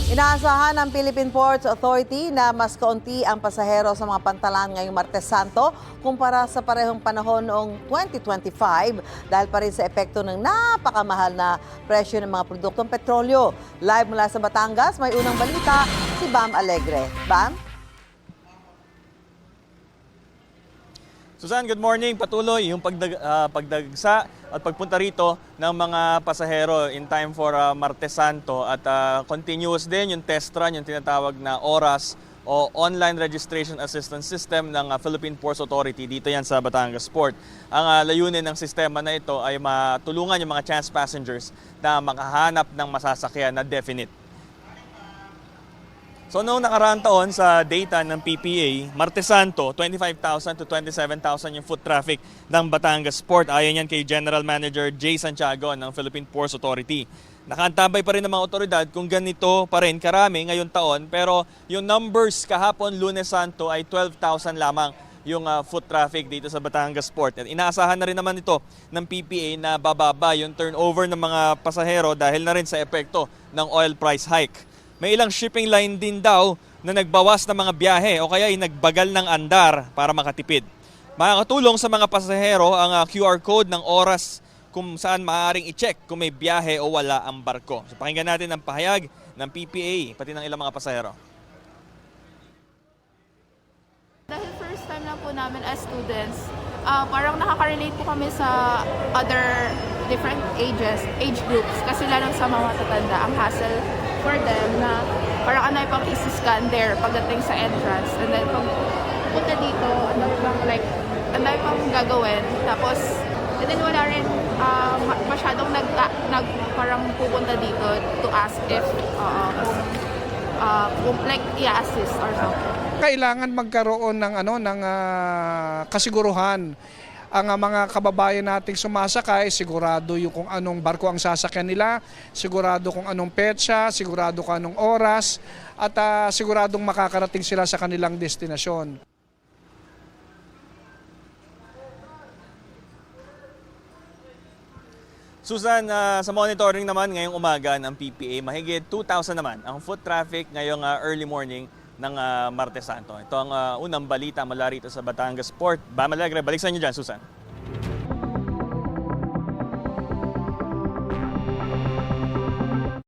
Inaasahan ng Philippine Ports Authority na mas kaunti ang pasahero sa mga pantalan ngayong Martes Santo kumpara sa parehong panahon noong 2025 dahil pa rin sa epekto ng napakamahal na presyo ng mga produktong petrolyo. Live mula sa Batangas, may unang balita si Bam Alegre. Bam? Susan, good morning. Patuloy yung pagdagsa at pagpunta rito ng mga pasahero in time for Martes Santo at continuous din yung test run, yung tinatawag na ORAS o Online Registration Assistance System ng Philippine Ports Authority dito yan sa Batangas Port. Ang layunin ng sistema na ito ay matulungan yung mga chance passengers na makahanap ng masasakyan na definite. So noong nakaraang taon sa data ng PPA, Martes Santo, 25,000 to 27,000 yung foot traffic ng Batangas Port. Ayon yan kay General Manager Jay Santiago ng Philippine Ports Authority. Nakaantabay pa rin ng mga otoridad kung ganito pa rin karami ngayong taon, pero yung numbers kahapon Lunes Santo ay 12,000 lamang yung foot traffic dito sa Batangas Port. At inaasahan na rin naman ito ng PPA na bababa yung turnover ng mga pasahero dahil na rin sa epekto ng oil price hike. May ilang shipping line din daw na nagbawas ng mga biyahe o kaya ay nagbagal ng andar para makatipid. Makakatulong sa mga pasahero ang QR code ng oras kung saan maaaring i-check kung may biyahe o wala ang barko. So pakinggan natin ang pahayag ng PPA pati ng ilang mga pasahero. Dahil first time lang po namin as students, parang nakaka-relate po kami sa other different age groups kasi lalo sa mga matatanda, ang hassle for them na parang anay pang isi-scan there pagdating sa entrance. And then pag punta dito, anay pang gagawin. Tapos, and then wala rin masyadong parang pupunta dito to ask if kung like i-assist or something. Kailangan magkaroon ng kasiguruhan ang mga kababayan nating sumasakay, sigurado yung kung anong barko ang sasakyan nila, sigurado kung anong petsa, sigurado kung anong oras, at siguradong makakarating sila sa kanilang destinasyon. Susan, sa monitoring naman ngayong umaga ng PPA, mahigit 2,000 naman ang foot traffic ngayong early morning ng Martes Santo. Ito ang unang balita mula rito sa Batangas Port. Bam Alegre, balik sa inyo dyan, Susan.